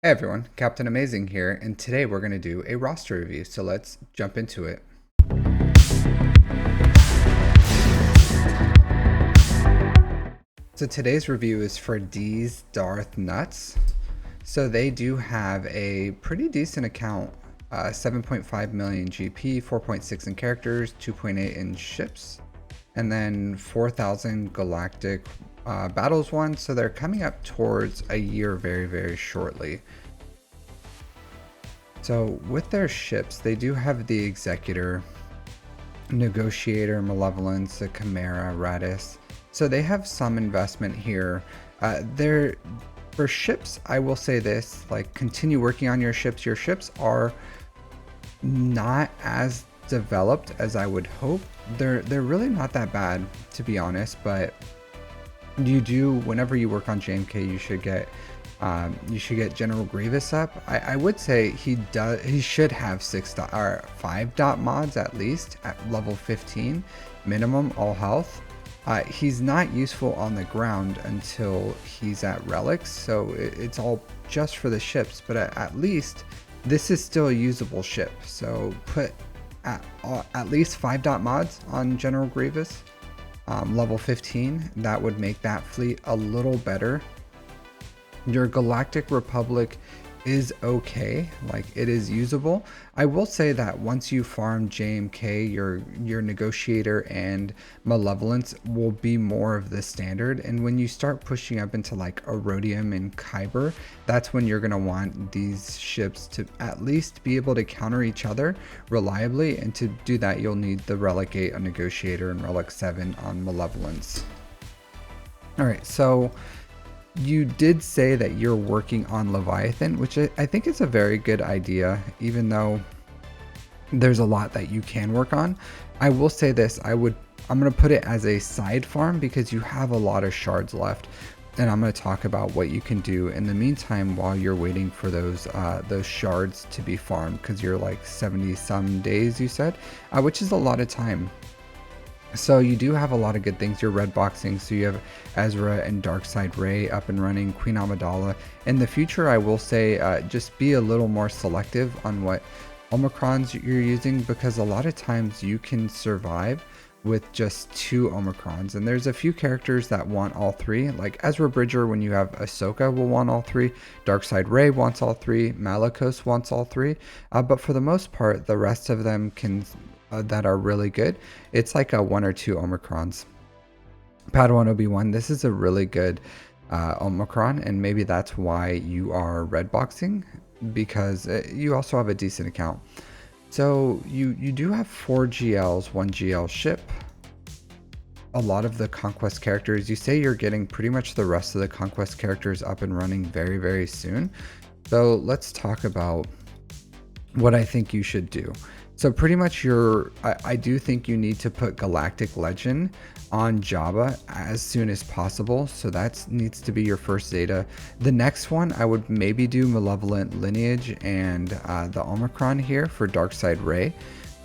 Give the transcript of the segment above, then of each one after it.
Hey everyone, Captain Amazing here, and today we're going to do a roster review, so let's jump into it. So today's review is for D's Darth Nuts. So they do have a pretty decent account, 7.5 million GP, 4.6 in characters, 2.8 in ships, and then 4,000 galactic battles won, so they're coming up towards a year very shortly. So with their ships, they do have the Executor, Negotiator, Malevolence, the Chimera, Radis. So they have some investment here. They're for ships, I will say this, like, continue working on your ships. Your ships are not as developed as I would hope. They're really not that bad, to be honest, but whenever you work on JMK, you should get General Grievous up. I would say he should have 5 dot mods at least at level 15 minimum, all health. He's not useful on the ground until he's at relics, so it's all just for the ships, but at least this is still a usable ship. So put at least 5 dot mods on General Grievous, level 15. That would make that fleet a little better. Your Galactic Republic is okay, like, it is usable. I will say that once you farm JMK, your Negotiator and Malevolence will be more of the standard, and when you start pushing up into like Erodium and Kyber, that's when you're going to want these ships to at least be able to counter each other reliably, and to do that you'll need the Relic 8 on Negotiator and Relic 7 on Malevolence. Alright, so you did say that you're working on Leviathan, which I think is a very good idea, even though there's a lot that you can work on. I will say this, I'm going to put it as a side farm because you have a lot of shards left, and I'm going to talk about what you can do in the meantime while you're waiting for those shards to be farmed, because you're like 70 some days, you said, which is a lot of time. So you do have a lot of good things. You're red boxing, so you have Ezra and Darkside Ray up and running, Queen Amidala. In the future, I will say just be a little more selective on what Omicrons you're using, because a lot of times you can survive with just 2 Omicrons, and there's a few characters that want all 3, like Ezra Bridger. When you have Ahsoka, will want all 3, Darkside Ray wants all 3, Malicos wants all 3, but for the most part the rest of them can that are really good, it's like a 1 or 2 Omicrons. Padawan Obi-Wan, this is a really good Omicron, and maybe that's why you are red boxing, because you also have a decent account. So you do have 4 GLs, 1 GL ship, a lot of the conquest characters. You say you're getting pretty much the rest of the conquest characters up and running very soon. So let's talk about what I think you should do. So pretty much I do think you need to put Galactic Legend on Jabba as soon as possible. So that needs to be your first Zeta. The next one, I would maybe do Malevolent Lineage and the Omicron here for Darkside Ray.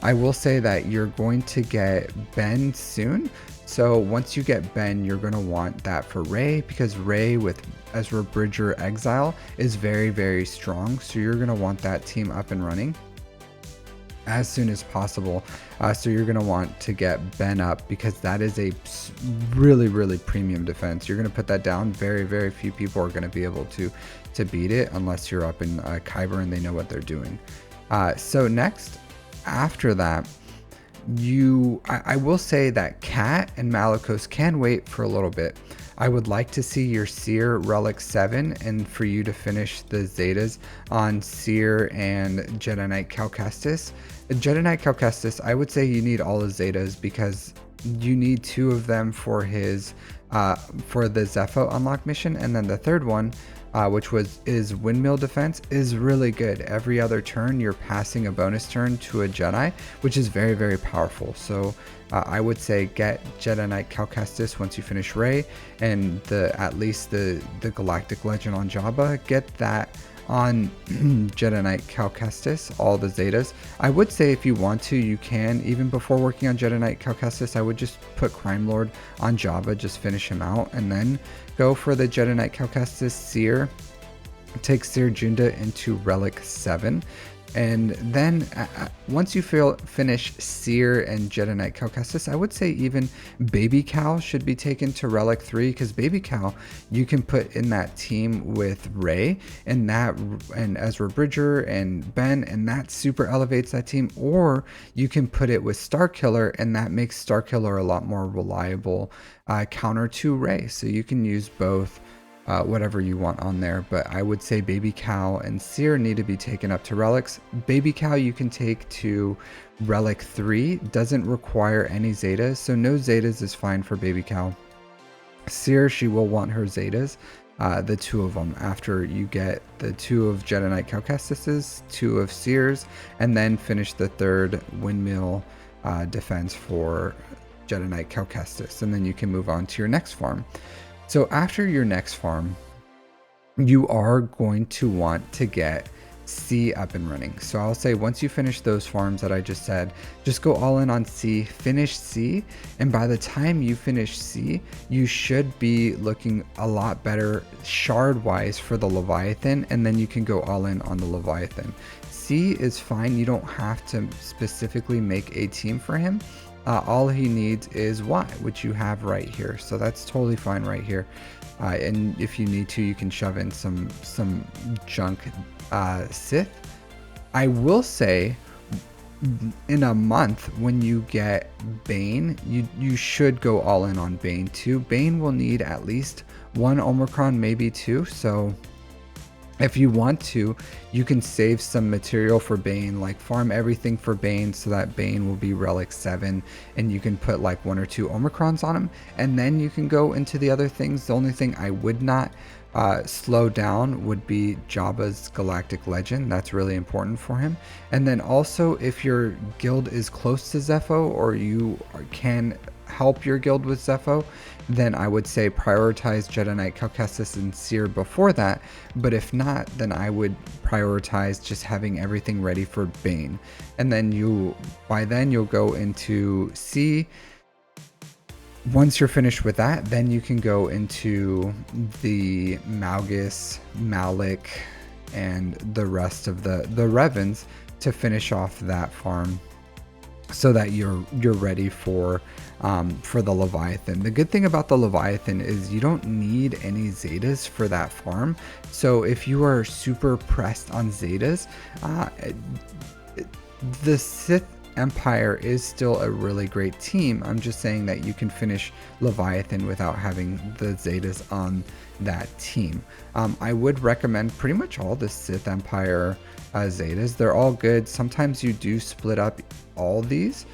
I will say that you're going to get Ben soon. So once you get Ben, you're going to want that for Ray, because Ray with Ezra Bridger Exile is very strong. So you're going to want that team up and running as soon as possible. So you're going to want to get Ben up, because that is a really premium defense. You're going to put that down. Very few people are going to be able to beat it unless you're up in Kyber and they know what they're doing. So next, after that, I will say that Cat and Malicos can wait for a little bit. I would like to see your Seer Relic 7, and for you to finish the Zetas on Seer and Jedi Knight Cal Kestis. Jedi Knight Cal Kestis, I would say you need all the Zetas, because you need 2 of them for his for the Zepho unlock mission, and then the third one, which is Windmill Defense, is really good. Every other turn you're passing a bonus turn to a Jedi, which is very powerful. So I would say get Jedi Knight Cal Kestis once you finish Rey, and at least the Galactic Legend on Jabba. Get that on Jedi Knight Cal Kestis, all the Zetas. I would say if you want to, you can, even before working on Jedi Knight Cal Kestis, I would just put Crime Lord on Jabba, just finish him out, and then go for the Jedi Knight Cal Kestis Seer take Seer Junda into Relic 7. And then once you finish Seer and Jedi Knight Cal Kestis, I would say even Baby Cal should be taken to Relic 3, because Baby Cal you can put in that team with Rey and Ezra Bridger and Ben, and that super elevates that team. Or you can put it with Starkiller, and that makes Starkiller a lot more reliable counter to Rey. So you can use both. Whatever you want on there, but I would say Baby Cal and Seer need to be taken up to relics. Baby Cal you can take to Relic 3, doesn't require any Zetas, so no Zetas is fine for Baby Cal. Seer, she will want her Zetas, the 2 of them, after you get the 2 of Jedi Knight Cal Kestis's, 2 of Seer's, and then finish the 3rd windmill defense for Jedi Knight Cal Kestis, and then you can move on to your next farm. So after your next farm, you are going to want to get C up and running. So I'll say once you finish those farms that I just said, just go all in on C, finish C, and by the time you finish C, you should be looking a lot better shard wise for the Leviathan, and then you can go all in on the Leviathan. C is fine, you don't have to specifically make a team for him. All he needs is Y, which you have right here. So that's totally fine right here. And if you need to, you can shove in some junk Sith. I will say, in a month when you get Bane, you should go all in on Bane too. Bane will need at least 1 Omicron, maybe 2. So if you want to, you can save some material for Bane, like farm everything for Bane so that Bane will be Relic 7, and you can put like 1 or 2 Omicrons on him, and then you can go into the other things. The only thing I would not slow down would be Jabba's Galactic Legend. That's really important for him. And then also, if your guild is close to Zepho, or you can help your guild with Zepho, then I would say prioritize Jedi Knight Cal Kestis and Seer before that. But if not, then I would prioritize just having everything ready for Bane. And then by then you'll go into C. Once you're finished with that, then you can go into the Malgus, Malik, and the rest of the Revans to finish off that farm, so that you're ready for the Leviathan. The good thing about the Leviathan is you don't need any Zetas for that farm. So if you are super pressed on Zetas, the Sith Empire is still a really great team. I'm just saying that you can finish Leviathan without having the Zetas on that team. I would recommend pretty much all the Sith Empire Zetas. They're all good. Sometimes you do split up all these.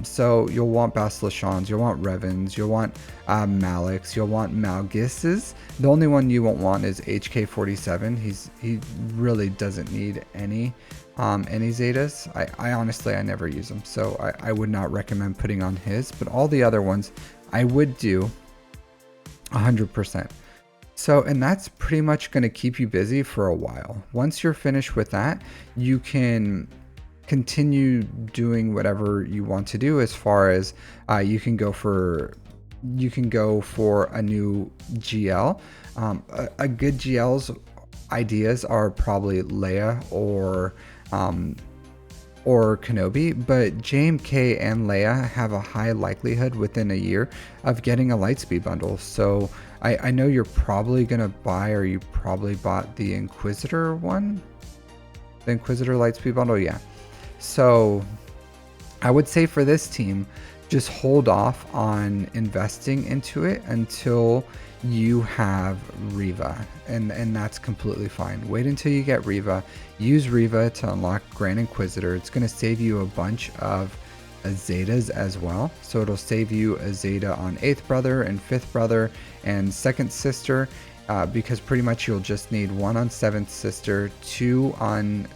So you'll want Basilashans, you'll want Revans, you'll want Maliks, you'll want Malguses. The only one you won't want is HK47. He really doesn't need any Zetas. I honestly, I never use them, so I would not recommend putting on his, but all the other ones I would do 100%. So, and that's pretty much going to keep you busy for a while. Once you're finished with that, you can continue doing whatever you want to do, as far as you can go for a new GL. A good GL's ideas are probably Leia or Kenobi, but JMK and Leia have a high likelihood within a year of getting a Lightspeed bundle. So I know you're probably gonna buy, or you probably bought the Inquisitor one, the Inquisitor Lightspeed bundle, yeah. So I would say for this team, just hold off on investing into it until you have Reva, and that's completely fine. Wait until you get Reva. Use Reva to unlock Grand Inquisitor. It's going to save you a bunch of Zetas as well. So it'll save you a Zeta on 8th brother and 5th brother and 2nd sister, because pretty much you'll just need 1 on 7th sister, 2 on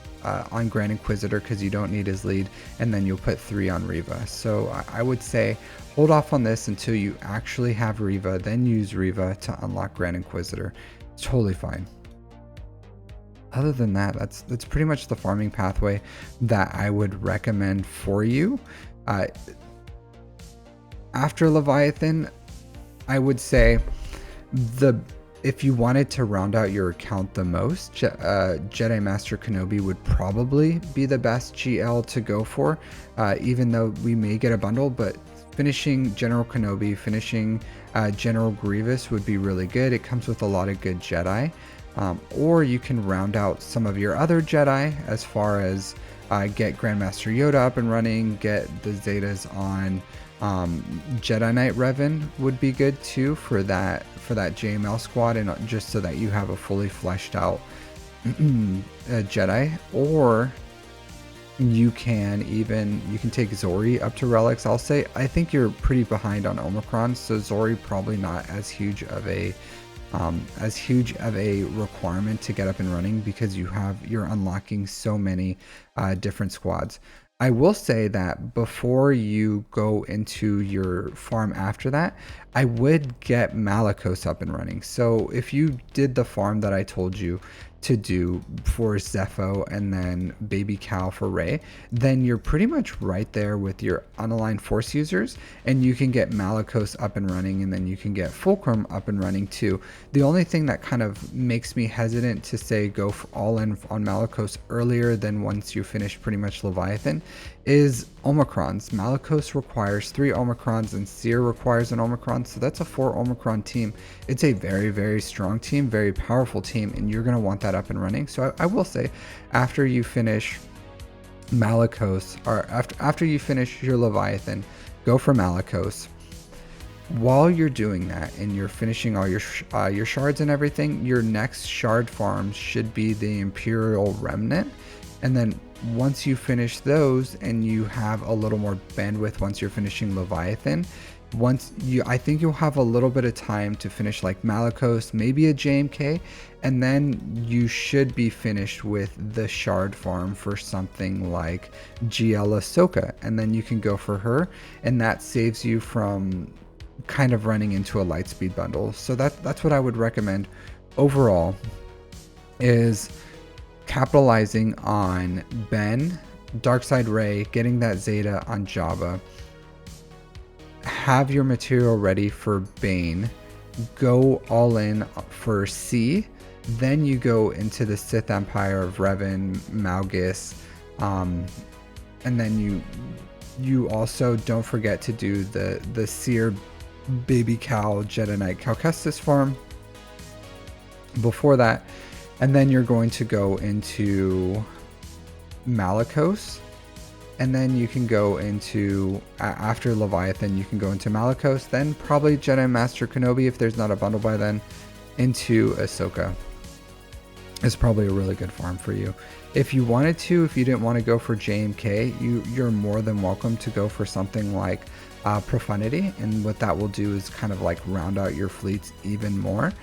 Grand Inquisitor because you don't need his lead, and then you'll put 3 on Reva. So I would say hold off on this until you actually have Reva, then use Reva to unlock Grand Inquisitor. It's totally fine. Other than that, that's pretty much the farming pathway that I would recommend for you. After Leviathan, I would say if you wanted to round out your account the most, Jedi Master Kenobi would probably be the best GL to go for, even though we may get a bundle, but finishing General Kenobi, finishing General Grievous would be really good. It comes with a lot of good Jedi. Or you can round out some of your other Jedi as far as get Grandmaster Yoda up and running, get the Zetas on. Jedi Knight Revan would be good too for that JML squad, and just so that you have a fully fleshed out Jedi. Or you can take Zori up to relics. I'll say I think you're pretty behind on Omicron, so Zori probably not as huge of a requirement to get up and running, because you're unlocking so many different squads. I will say that before you go into your farm after that, I would get Malicos up and running. So if you did the farm that I told you to do for Zepho and then Baby Cal for Rey, then you're pretty much right there with your unaligned Force users, and you can get Malicos up and running, and then you can get Fulcrum up and running too. The only thing that kind of makes me hesitant to say go all in on Malicos earlier than once you finish pretty much Leviathan is Omicrons. Malicos requires 3 Omicrons and Seer requires an Omicron, so that's a 4 Omicron team. It's a very, very strong team, very powerful team, and you're going to want that up and running. So I will say, after you finish Malicos, or after you finish your Leviathan, go for Malicos. While you're doing that and you're finishing all your shards and everything, your next shard farm should be the Imperial Remnant, and then once you finish those and you have a little more bandwidth once you're finishing Leviathan, I think you'll have a little bit of time to finish like Malicos, maybe a JMK, and then you should be finished with the shard farm for something like GL Ahsoka, and then you can go for her, and that saves you from kind of running into a Lightspeed bundle. So that's what I would recommend overall, is capitalizing on Ben, Darkside Rey, getting that Zeta on Jabba, have your material ready for Bane, go all in for C, then you go into the Sith Empire of Revan, Malgus, and then you also don't forget to do the Seer Baby Cal Jedi Knight Cal Kestis farm before that. And then you're going to go into Malicos, and then you can go into, after Leviathan, you can go into Malicos, then probably Jedi Master Kenobi, if there's not a bundle by then, into Ahsoka. It's probably a really good farm for you. If you wanted to, if you didn't want to go for JMK, you're more than welcome to go for something like Profundity, and what that will do is kind of like round out your fleets even more.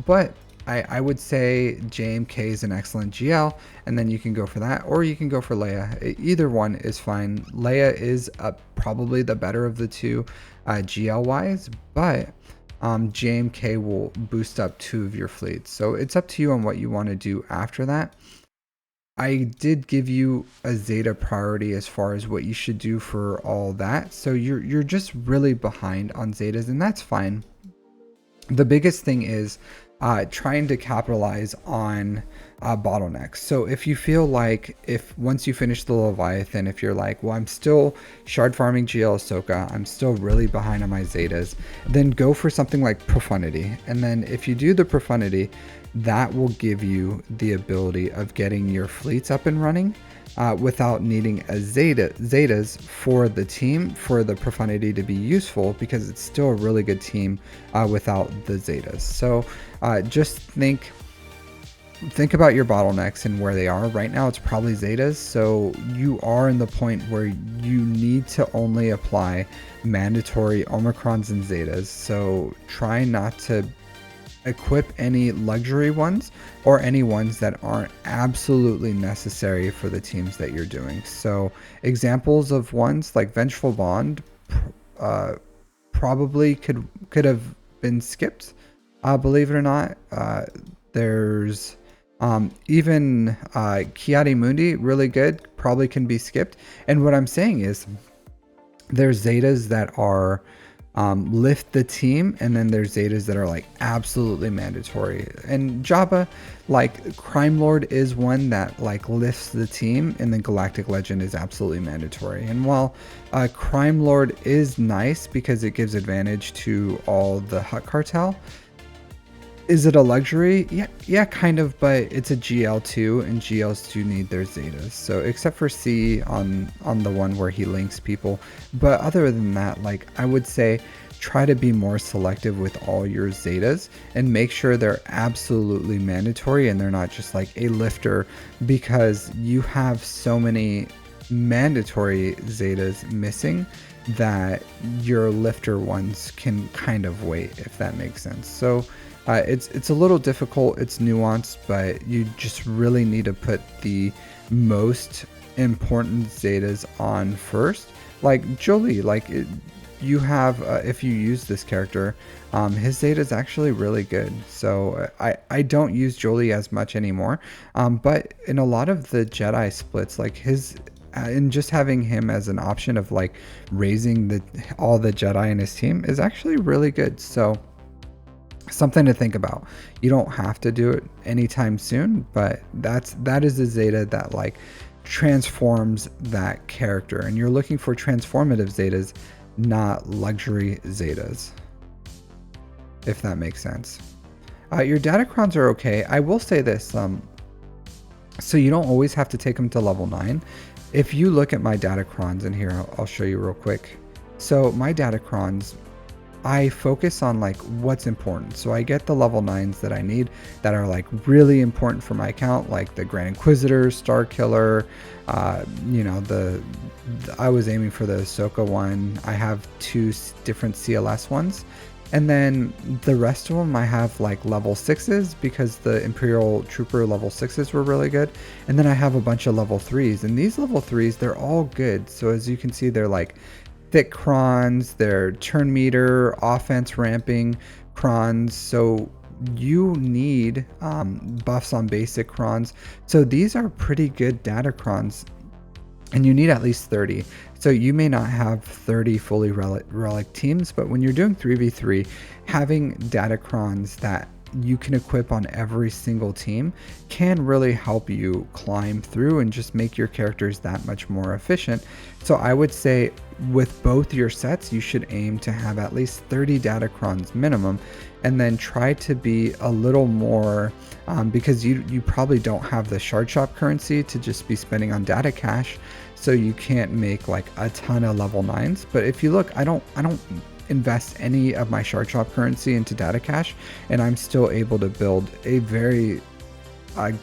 But I would say JMK is an excellent GL, and then you can go for that, or you can go for Leia. Either one is fine. Leia is probably the better of the two GL wise, but JMK will boost up 2 of your fleets. So it's up to you on what you want to do after that. I did give you a Zeta priority as far as what you should do for all that. So you're just really behind on Zetas, and that's fine. The biggest thing is trying to capitalize on bottlenecks. So if you feel like, if once you finish the Leviathan, if you're like, well, I'm still shard farming GL Ahsoka, I'm still really behind on my Zetas, then go for something like Profundity. And then if you do the Profundity, that will give you the ability of getting your fleets up and running without needing a Zetas for the team, for the Profundity to be useful, because it's still a really good team without the Zetas. So just think about your bottlenecks and where they are. Right now it's probably Zetas, so you are in the point where you need to only apply mandatory Omicrons and Zetas. So try not to equip any luxury ones or any ones that aren't absolutely necessary for the teams that you're doing. So examples of ones like Vengeful Bond probably could have been skipped, believe it or not. There's even Kiadi Mundi, really good, probably can be skipped. And what I'm saying is there's Zetas that are lift the team, and then there's Zetas that are like absolutely mandatory. And Jabba, like Crime Lord, is one that like lifts the team, and then Galactic Legend is absolutely mandatory. And while Crime Lord is nice because it gives advantage to all the Hutt Cartel, is it a luxury? Yeah, kind of, but it's a GL2, and GLs do need their Zetas. So except for C on the one where he links people, but other than that, like I would say, try to be more selective with all your Zetas and make sure they're absolutely mandatory and they're not just like a lifter, because you have so many mandatory Zetas missing that your lifter ones can kind of wait, if that makes sense. So it's a little difficult, it's nuanced, but you just really need to put the most important Zetas on first. Like Jolie, like you have, if you use this character, his Zeta is actually really good. So I don't use Jolie as much anymore, but in a lot of the Jedi splits, like his, and just having him as an option of like raising all the Jedi in his team is actually really good. So something to think about. You don't have to do it anytime soon, but that is a Zeta that like transforms that character, and you're looking for transformative Zetas, not luxury Zetas, if that makes sense. Your Datacrons are okay. I will say this, so you don't always have to take them to level 9. If you look at my Datacrons in here, I'll show you real quick. So my Datacrons, I focus on like what's important. So I get the level 9s that I need that are like really important for my account, like the Grand Inquisitor, Star Killer, you know, I was aiming for the Ahsoka one. I have 2 different CLS ones. And then the rest of them I have like level 6s because the Imperial Trooper level 6s were really good. And then I have a bunch of level 3s, and these level 3s, they're all good. So as you can see, they're like thick crons, they're turn meter, offense ramping crons. So you need buffs on basic crons. So these are pretty good Datacrons, and you need at least 30. So you may not have 30 fully relic teams, but when you're doing 3v3, having Datacrons that you can equip on every single team can really help you climb through and just make your characters that much more efficient. So I would say with both your sets, you should aim to have at least 30 Datacrons minimum, and then try to be a little more, because you probably don't have the shard shop currency to just be spending on data cash, so you can't make like a ton of level 9s. But if you look, I don't invest any of my shard shop currency into data cash, and I'm still able to build a very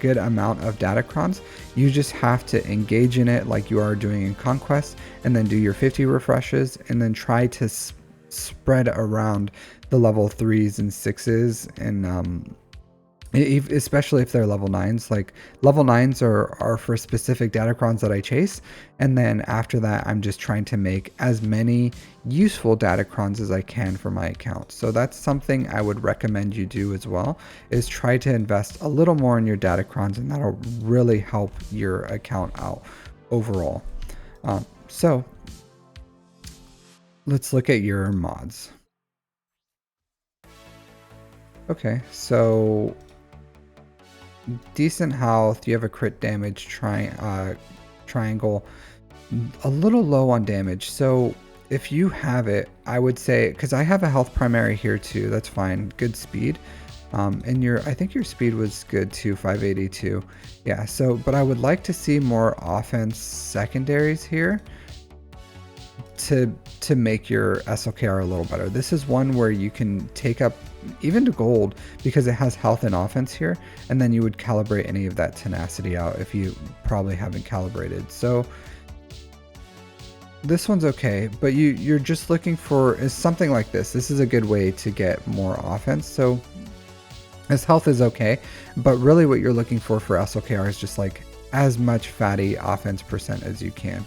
good amount of Datacrons. You just have to engage in it like you are doing in Conquest, and then do your 50 refreshes, and then try to spread around the level 3s and 6s, and especially if they're level 9s. Like level 9s are for specific Datacrons that I chase, and then after that I'm just trying to make as many useful Datacrons as I can for my account. So that's something I would recommend you do as well, is try to invest a little more in your Datacrons, and that'll really help your account out overall. So let's look at your mods. Okay, so decent health, you have a crit damage triangle, a little low on damage. So if you have it, I would say, because I have a health primary here too, that's fine. Good speed, and I think your speed was good too, 582. Yeah, so but I would like to see more offense secondaries here to make your SLKR a little better. This is one where you can take up even to gold because it has health and offense here, and then you would calibrate any of that tenacity out if you probably haven't calibrated. So this one's okay, but you're just looking for is something like this. This is a good way to get more offense. So his health is okay, but really what you're looking for SLKR is just like as much fatty offense percent as you can.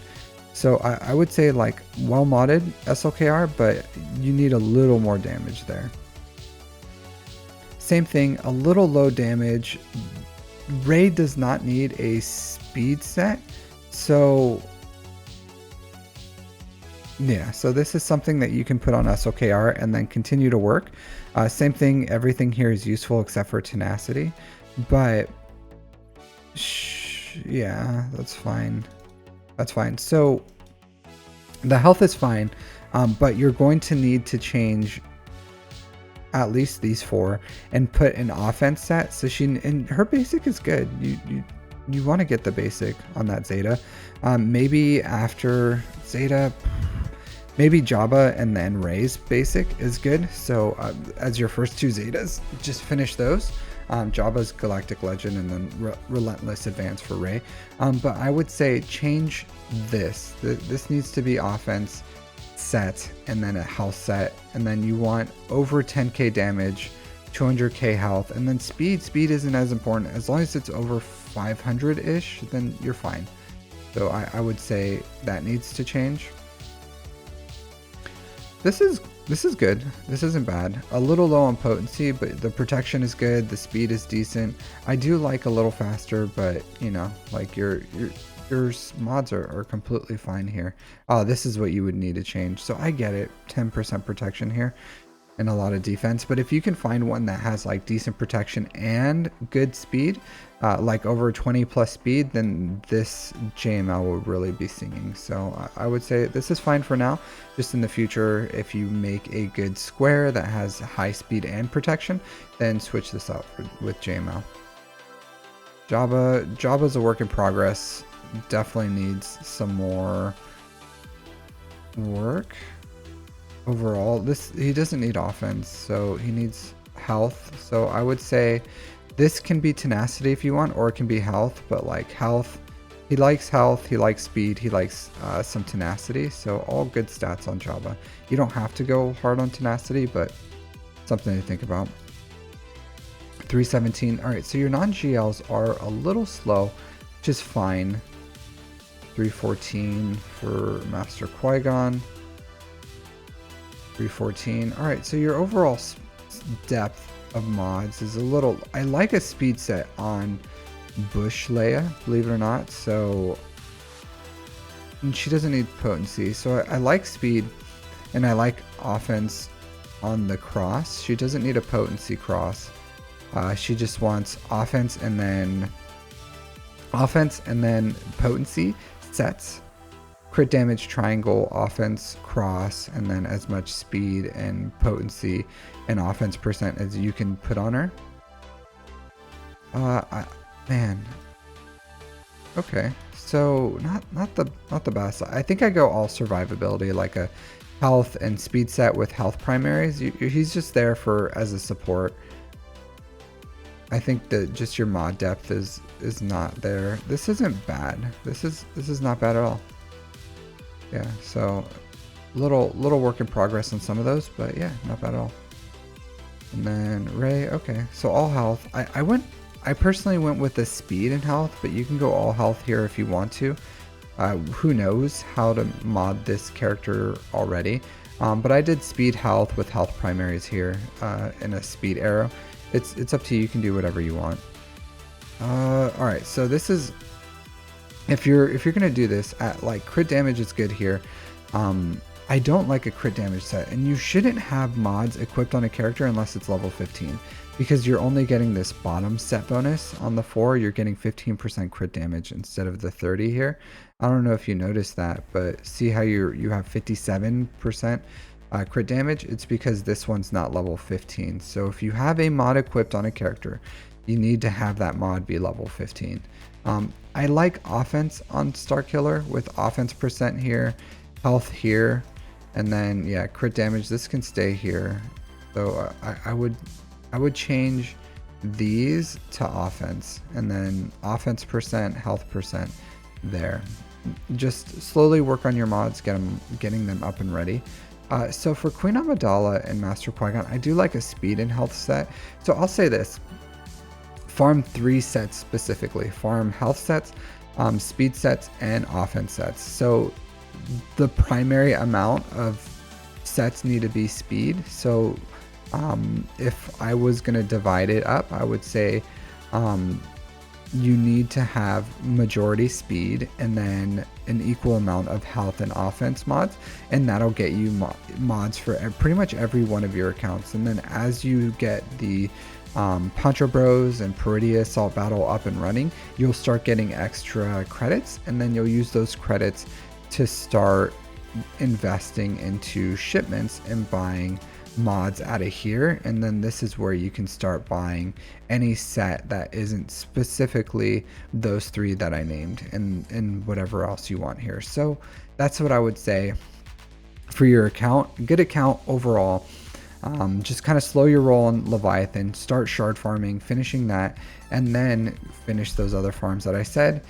So I would say like well modded SLKR, but you need a little more damage there. Same thing, a little low damage. Rey does not need a speed set, so Yeah, so this is something that you can put on SOKR and then continue to work. Same thing, everything here is useful except for tenacity, but yeah, that's fine. That's fine. So the health is fine, but you're going to need to change at least these 4 and put an offense set. So and her basic is good. You want to get the basic on that Zeta. Maybe after Zeta, maybe Jabba and then Rey's basic is good. So as your first 2 Zetas, just finish those. Jabba's Galactic Legend and then Relentless Advance for Rey. But I would say change this. This needs to be offense set and then a health set. And then you want over 10k damage, 200k health, and then speed. Speed isn't as important. As long as it's over 500-ish, then you're fine. So I would say that needs to change. This is good. This isn't bad. A little low on potency, but the protection is good. The speed is decent. I do like a little faster, but you know, like your mods are completely fine here. Oh, this is what you would need to change. So I get it. 10% protection here and a lot of defense. But if you can find one that has like decent protection and good speed, like over 20 plus speed, then this JML will really be singing. So I would say this is fine for now. Just in the future, if you make a good square that has high speed and protection, then switch this out with JML. Jabba's a work in progress. Definitely needs some more work. Overall, he doesn't need offense, so he needs health. So I would say this can be tenacity if you want, or it can be health, but like health, he likes speed, he likes some tenacity. So all good stats on Jabba. You don't have to go hard on tenacity, but something to think about. 317. All right, so your non-GLs are a little slow, which is fine. 314 for Master Qui-Gon. 314. All right, so your overall depth of mods is a little. I like a speed set on Bush Leia, believe it or not. So and she doesn't need potency. So I like speed, and I like offense on the cross. She doesn't need a potency cross. She just wants offense and then potency sets. Crit damage, triangle, offense, cross, and then as much speed and potency and offense percent as you can put on her. Man. Okay, so not the best. I think I go all survivability, like a health and speed set with health primaries. He's just there as a support. I think that just your mod depth is not there. This isn't bad. This is not bad at all. Yeah, so little work in progress on some of those, but yeah, not bad at all. And then Rey, okay, so all health. I personally went with the speed and health, but you can go all health here if you want to. Who knows how to mod this character already? But I did speed health with health primaries here in a speed arrow. It's up to you. You can do whatever you want. All right, so this is. If you're gonna do this at like crit damage is good here. I don't like a crit damage set, and you shouldn't have mods equipped on a character unless it's level 15, because you're only getting this bottom set bonus on the 4. You're getting 15% crit damage instead of the 30 here. I don't know if you noticed that, but see how you have 57% crit damage? It's because this one's not level 15. So if you have a mod equipped on a character, you need to have that mod be level 15. I like offense on Starkiller with offense percent here, health here, and then yeah, crit damage. This can stay here. So I would change these to offense, and then offense percent, health percent there. Just slowly work on your mods, getting them up and ready. So for Queen Amidala and Master Qui-Gon, I do like a speed and health set. So I'll say this. Farm 3 sets specifically. Farm health sets, speed sets, and offense sets. So the primary amount of sets need to be speed. So if I was going to divide it up, I would say you need to have majority speed and then an equal amount of health and offense mods, and that'll get you mods for pretty much every one of your accounts. And then as you get the Poncho Bros and Peridia Assault Battle up and running, you'll start getting extra credits, and then you'll use those credits to start investing into shipments and buying mods out of here. And then this is where you can start buying any set that isn't specifically those 3 that I named, and whatever else you want here. So that's what I would say for your account. Good account overall. Just kind of slow your roll on Leviathan, start shard farming, finishing that, and then finish those other farms that I said.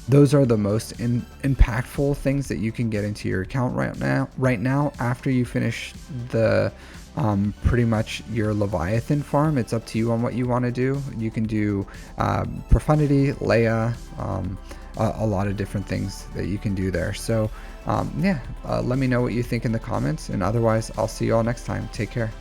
Those are the most impactful things that you can get into your account right now after you finish the pretty much your Leviathan farm. It's up to you on what you want to do. You can do Profundity, Leia, a lot of different things that you can do there. So yeah, let me know what you think in the comments, and otherwise I'll see you all next time. Take care.